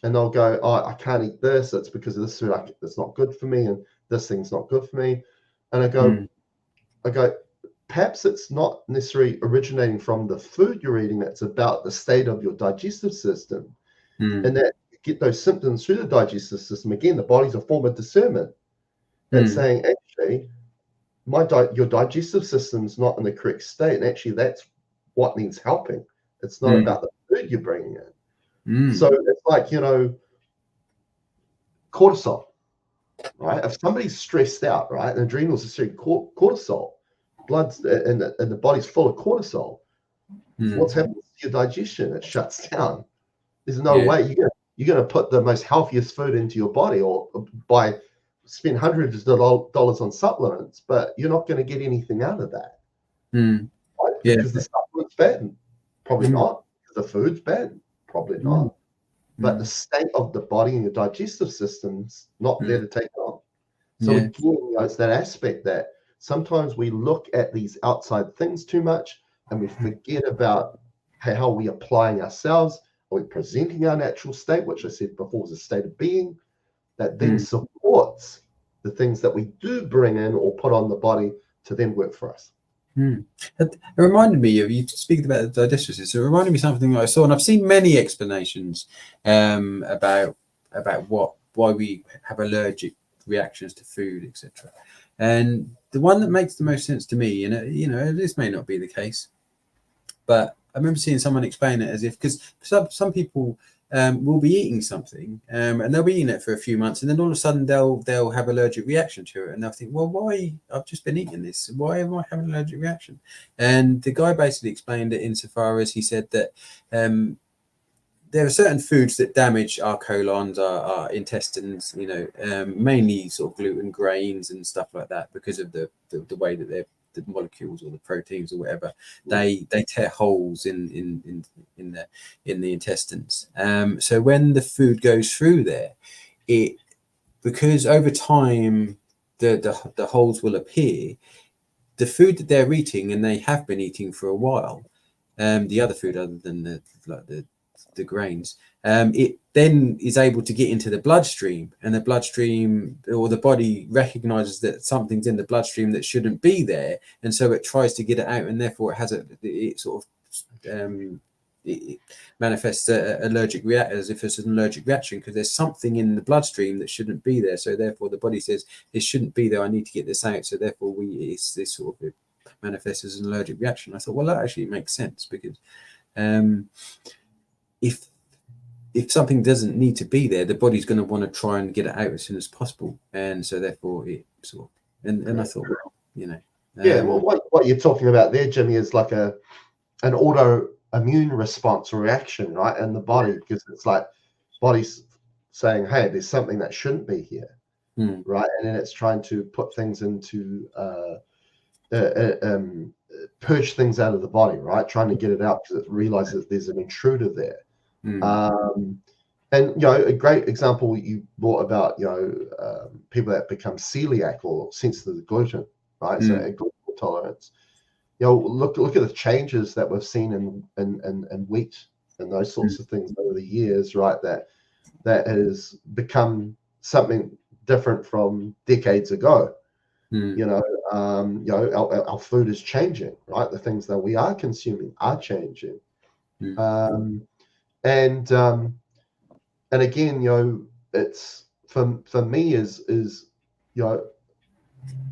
And they'll go, oh, I can't eat this. It's because of this food. It's not good for me, and this thing's not good for me. And I go, perhaps it's not necessarily originating from the food you're eating. It's about the state of your digestive system, and that you get those symptoms through the digestive system. Again, the body's a form of discernment. That's saying, actually, your digestive system's not in the correct state, and actually that's what needs helping. It's not about the food you're bringing in. So it's like, you know, cortisol, right? If somebody's stressed out, right, and adrenals are secreting cortisol, blood's and the body's full of cortisol, what's happening to your digestion? It shuts down. There's no way you're gonna put the most healthiest food into your body, or spend hundreds of dollars on supplements, but you're not going to get anything out of that. Right? Because the supplement's bad? Probably not. Because the food's bad? Probably not. But the state of the body and your digestive system's not there to take it on. So again, you know, it's that aspect that sometimes we look at these outside things too much, and we forget about how we're applying ourselves. Are we presenting our natural state, which I said before was a state of being, that then supports the things that we do bring in or put on the body to then work for us. It reminded me of, you speaking about the digestive system, it reminded me of something I saw, and I've seen many explanations about why we have allergic reactions to food, etc. And the one that makes the most sense to me, and you know, this may not be the case, but I remember seeing someone explain it as if, because some people will be eating something and they'll be eating it for a few months, and then all of a sudden they'll have allergic reaction to it, and they'll think, well, why? I've just been eating this. Why am I having an allergic reaction? And the guy basically explained it insofar as he said that there are certain foods that damage our colons, our intestines, you know, mainly sort of gluten, grains, and stuff like that, because of the way that they're, the molecules or the proteins or whatever, they tear holes in the intestines. So when the food goes through there, because over time the holes will appear, the food that they're eating, and they have been eating for a while, the other food other than the grains, it then is able to get into the bloodstream, and the bloodstream, or the body, recognizes that something's in the bloodstream that shouldn't be there, and so it tries to get it out, and therefore it has it sort of it manifests allergic react as if it's an allergic reaction because there's something in the bloodstream that shouldn't be there. So therefore, the body says this shouldn't be there. I need to get this out. So therefore, it's this sort of, it manifests as an allergic reaction. I thought, well, that actually makes sense because if something doesn't need to be there, the body's going to want to try and get it out as soon as possible, and so therefore it sort of. And I thought, well, you know. Well, what you're talking about there, Jimmy, is like an autoimmune response or reaction, right, in the body, because it's like body's saying, hey, there's something that shouldn't be here, right, and then it's trying to put things into purge things out of the body, right, trying to get it out because it realizes there's an intruder there. And you know, a great example you brought about, you know, people that become celiac or sensitive to gluten, right? So a gluten tolerance. You know, look at the changes that we've seen in wheat and those sorts of things over the years, right? That has become something different from decades ago. You know, our food is changing, right? The things that we are consuming are changing. And again, you know, it's for me is you know,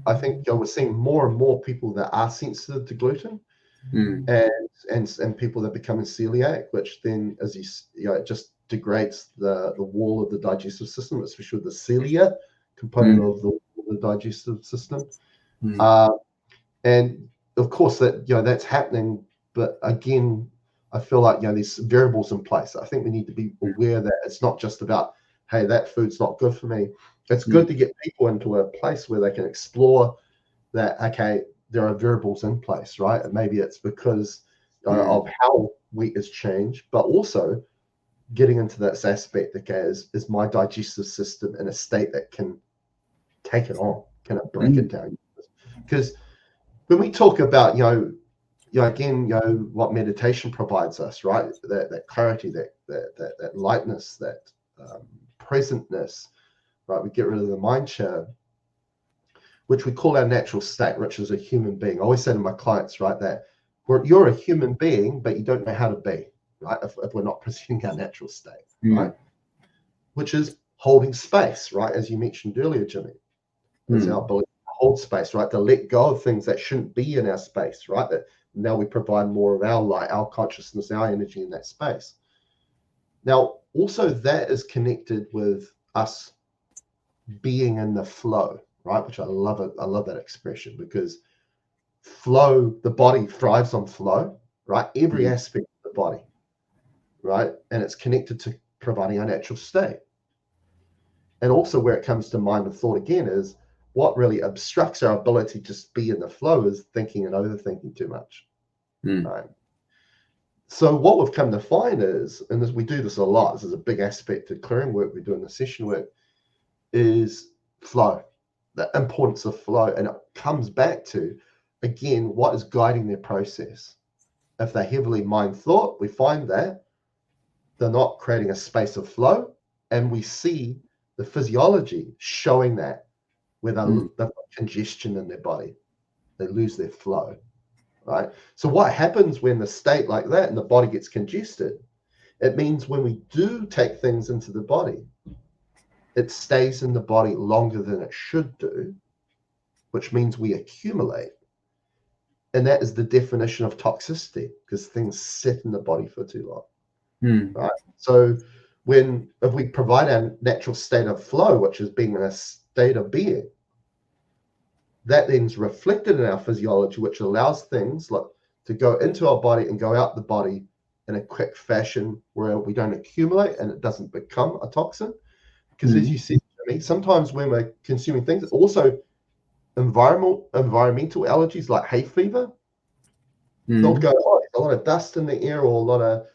I think, you know, we're seeing more and more people that are sensitive to gluten, and people that are becoming celiac, which then, as you know, it just degrades the wall of the digestive system, especially the cilia component of the digestive system. And of course, that, you know, that's happening, but again, I feel like, you know, there's variables in place. I think we need to be aware that it's not just about, hey, that food's not good for me. It's good to get people into a place where they can explore that, okay, there are variables in place, right? And maybe it's because of how wheat has changed, but also getting into that aspect, okay, is my digestive system in a state that can take it on? Can it break it down? Because when we talk about, you know, again, you know, what meditation provides us, right? That clarity, that lightness, that presentness, right? We get rid of the mind share, which we call our natural state, which is a human being. I always say to my clients, right, that you're a human being, but you don't know how to be, right? If we're not pursuing our natural state, right? Which is holding space, right? As you mentioned earlier, Jimmy, is our ability to hold space, right? To let go of things that shouldn't be in our space, right? That now we provide more of our light, our consciousness, our energy in that space. Now, also that is connected with us being in the flow, right? Which I love it. I love that expression because flow, the body thrives on flow, right? Every aspect of the body, right? And it's connected to providing our natural state. And also where it comes to mind and thought again is what really obstructs our ability to just be in the flow is thinking and overthinking too much. Right. So what we've come to find is, and we do this a lot, this is a big aspect of clearing work we do in the session work, is flow, the importance of flow. And it comes back to, again, what is guiding their process. If they're heavily mind thought, we find that they're not creating a space of flow. And we see the physiology showing that where they've got congestion in their body. They lose their flow. Right. So what happens when the state like that and the body gets congested? It means when we do take things into the body, it stays in the body longer than it should do, which means we accumulate. And that is the definition of toxicity, because things sit in the body for too long. Right. So if we provide our natural state of flow, which is being in a state of being, that then is reflected in our physiology, which allows things like to go into our body and go out the body in a quick fashion where we don't accumulate and it doesn't become a toxin. Because as you said to me, sometimes when we're consuming things, also environmental allergies like hay fever, they'll go, oh, there's a lot of dust in the air or a lot of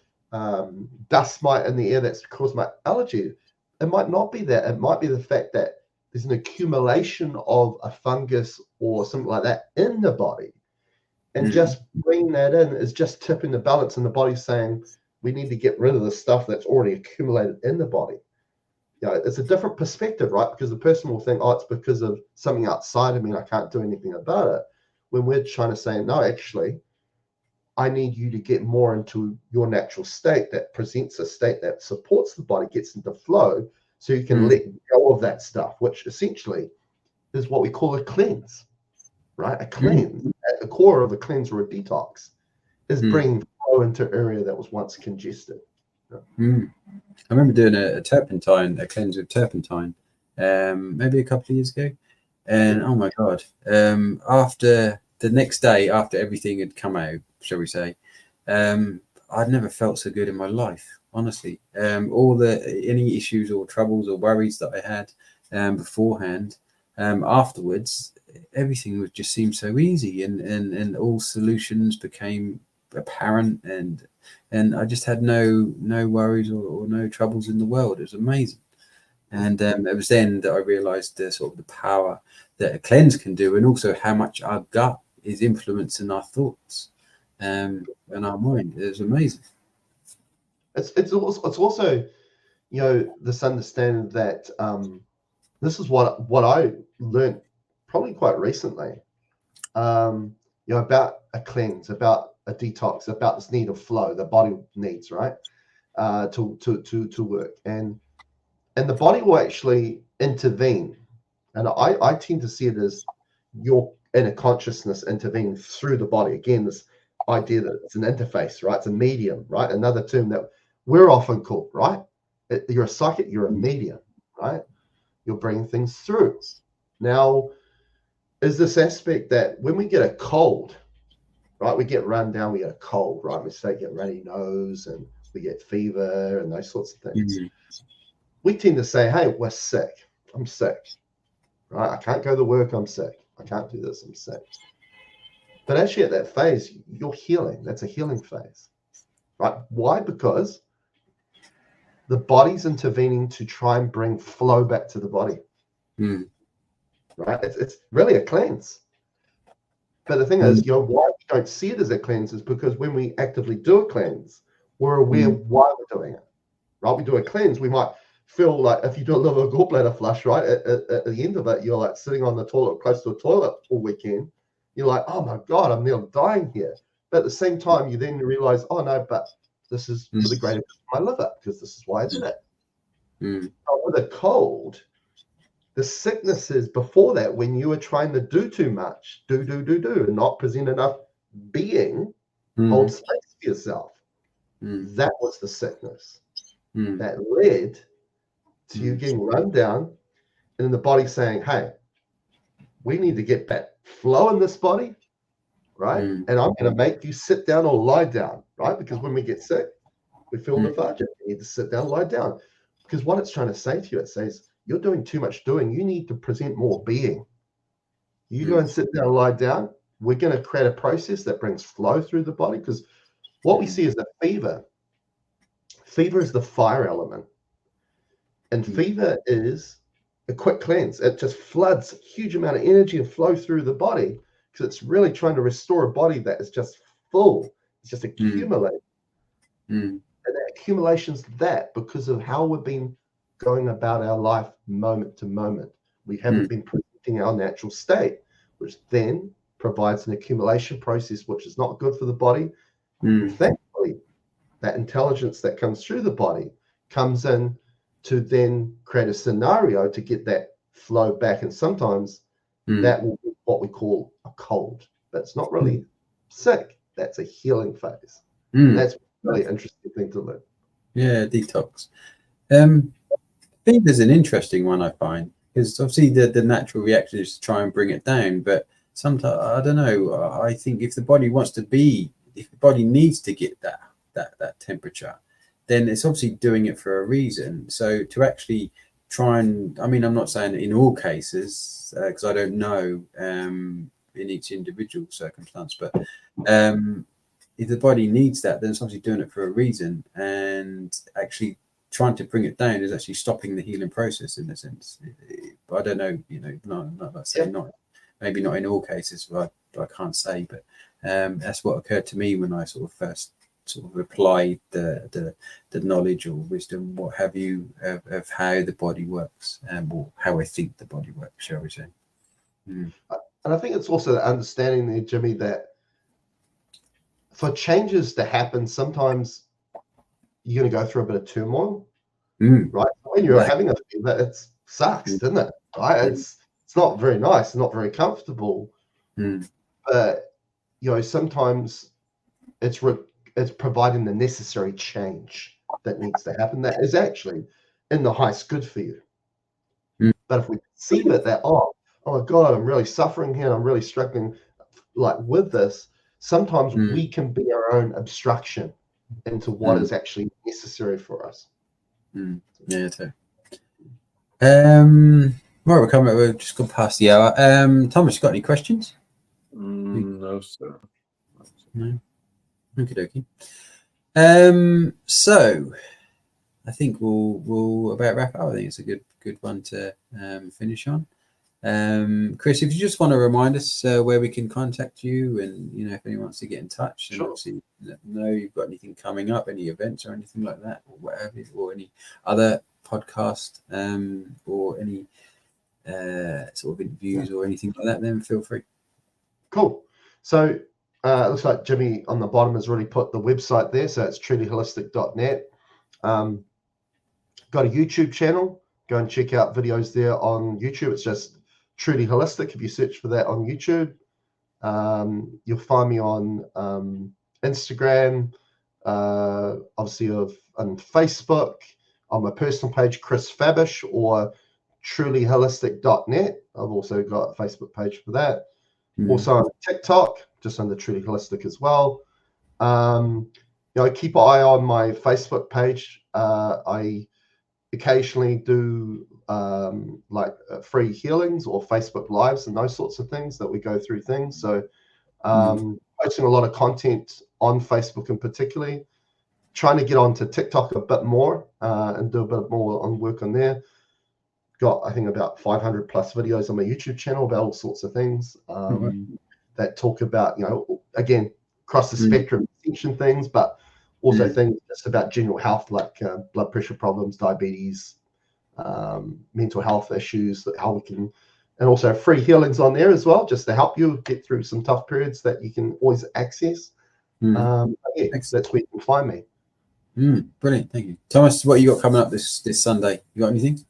dust mite in the air that's caused my allergy. It might not be that. It might be the fact that there's an accumulation of a fungus or something like that in the body. And just bringing that in is just tipping the balance, and the body's saying, we need to get rid of the stuff that's already accumulated in the body. You know, it's a different perspective, right? Because the person will think, oh, it's because of something outside of me and I can't do anything about it. When we're trying to say, no, actually, I need you to get more into your natural state that presents a state that supports the body, gets into flow, so you can let go of that stuff, which essentially is what we call a cleanse, right? A cleanse, at the core of a cleanse or a detox, is bringing flow into an area that was once congested. I remember doing a turpentine, a cleanse with turpentine, maybe a couple of years ago. And oh my God, after the next day, after everything had come out, shall we say, I'd never felt so good in my life, honestly. All any issues or troubles or worries that I had beforehand, afterwards, everything would just seem so easy, and all solutions became apparent, and I just had no worries or no troubles in the world. It was amazing. And it was then that I realized the sort of the power that a cleanse can do, and also how much our gut is influencing our thoughts and our mind. It was amazing. It's also, you know, this understanding that this is what I learned probably quite recently, you know, about a cleanse, about a detox, about this need of flow the body needs, right, to work, and the body will actually intervene. And I tend to see it as your inner consciousness intervening through the body. Again, this idea that it's an interface, right? It's a medium, right? Another term that we're often called, right? You're a psychic, you're a medium, right? You're bringing things through. Now, is this aspect that when we get a cold, right? We get run down, we get a cold, right? We start getting runny nose and we get fever and those sorts of things. We tend to say, hey, we're sick. I'm sick, right? I can't go to work. I'm sick. I can't do this. I'm sick. But actually at that phase, you're healing. That's a healing phase, right? Why? Because the body's intervening to try and bring flow back to the body, right? It's really a cleanse. But the thing is, you know, why we don't see it as a cleanse is because when we actively do a cleanse, we're aware why we're doing it, right? We do a cleanse, we might feel like if you do a little gallbladder flush, right, at the end of it, you're like sitting on the toilet, close to a toilet all weekend. You're like, oh my God, I'm nearly dying here. But at the same time, you then realize, oh no, but this is for the greater good of my liver, because this is why I did it. But with a cold, the sickness is before that, when you were trying to do too much, do, and not present enough being, hold space for yourself. That was the sickness that led to you getting run down, and then the body saying, hey, we need to get that flow in this body, right? And I'm going to make you sit down or lie down, right? Because when we get sick, we feel lethargic. You need to sit down, lie down. Because what it's trying to say to you, it says, you're doing too much doing. You need to present more being. You go and sit down and lie down. We're going to create a process that brings flow through the body, because what we see is that fever is the fire element. And fever is a quick cleanse. It just floods a huge amount of energy and flow through the body, because it's really trying to restore a body that is just full. It's just accumulating. And that accumulation's that because of how we've been going about our life moment to moment. We haven't been presenting our natural state, which then provides an accumulation process, which is not good for the body. Thankfully, that intelligence that comes through the body comes in to then create a scenario to get that flow back. And sometimes that will be what we call a cold, but it's not really sick. That's a healing phase. That's a really interesting thing to learn. Yeah, detox. Fever's an interesting one, I find, because obviously the natural reaction is to try and bring it down. But sometimes, I don't know, I think if the body needs to get that temperature, then it's obviously doing it for a reason. So to actually try and, I mean, I'm not saying in all cases, because I don't know in each individual circumstance, but if the body needs that, then it's obviously doing it for a reason. And actually trying to bring it down is actually stopping the healing process in a sense. I don't know, you know, not saying not, maybe not in all cases, but I can't say, but that's what occurred to me when I sort of first sort of applied the knowledge or wisdom, what have you, of how the body works, or how I think the body works, shall we say. And I think it's also the understanding there, Jimmie, that for changes to happen, sometimes you're going to go through a bit of turmoil, Mm. right? When you're Right. having a fever, it sucks, doesn't it? Right? It's not very nice, not very comfortable. Mm. But sometimes it's providing the necessary change that needs to happen. That is actually in the highest good for you. Mm. But if we perceive it that oh my God, I'm really suffering here, and I'm really struggling like with this. Sometimes we can be our own obstruction into what is actually necessary for us. Yeah, too. Well, we've just gone past the hour. Thomas, you got any questions? No, sir. No. Okie dokie. So I think we'll about wrap up. I think it's a good one to finish on. Chris, if you just want to remind us where we can contact you, and if anyone wants to get in touch, and obviously let them know you've got anything coming up, any events or anything like that, or whatever, or any other podcast, or any sort of interviews or anything like that, then feel free. Cool. So it looks like Jimmie on the bottom has already put the website there, so it's trulyholistic.net. Got a YouTube channel. Go and check out videos there on YouTube. It's just Truly Holistic. If you search for that on YouTube, you'll find me on Instagram, obviously on Facebook, on my personal page, Chris Fabish, or trulyholistic.net. I've also got a Facebook page for that. Also on TikTok, just under Truly Holistic as well. Keep an eye on my Facebook page. I occasionally do free healings or Facebook lives and those sorts of things that we go through things. So posting a lot of content on Facebook in particularly, trying to get onto TikTok a bit more and do a bit more on work on there. Got, I think, about 500 plus videos on my YouTube channel about all sorts of things that talk about, again, across the spectrum, ascension things, but also things just about general health, like blood pressure problems, diabetes, mental health issues, how we can, and also free healings on there as well, just to help you get through some tough periods that you can always access. That's where you can find me. Brilliant, thank you, Thomas. What you got coming up this Sunday? You got anything?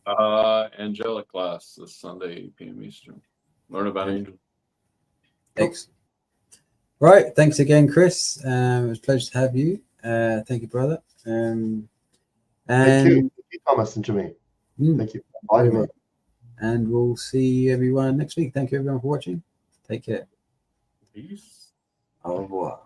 Angelic class this Sunday, 8 p.m. Eastern. Learn about angel. Excellent. Right, thanks again, Chris. It was a pleasure to have you. Thank you, brother. Thank you, Thomas and Jimmie. Thank you for inviting me. And we'll see everyone next week. Thank you, everyone, for watching. Take care. Peace. Au revoir.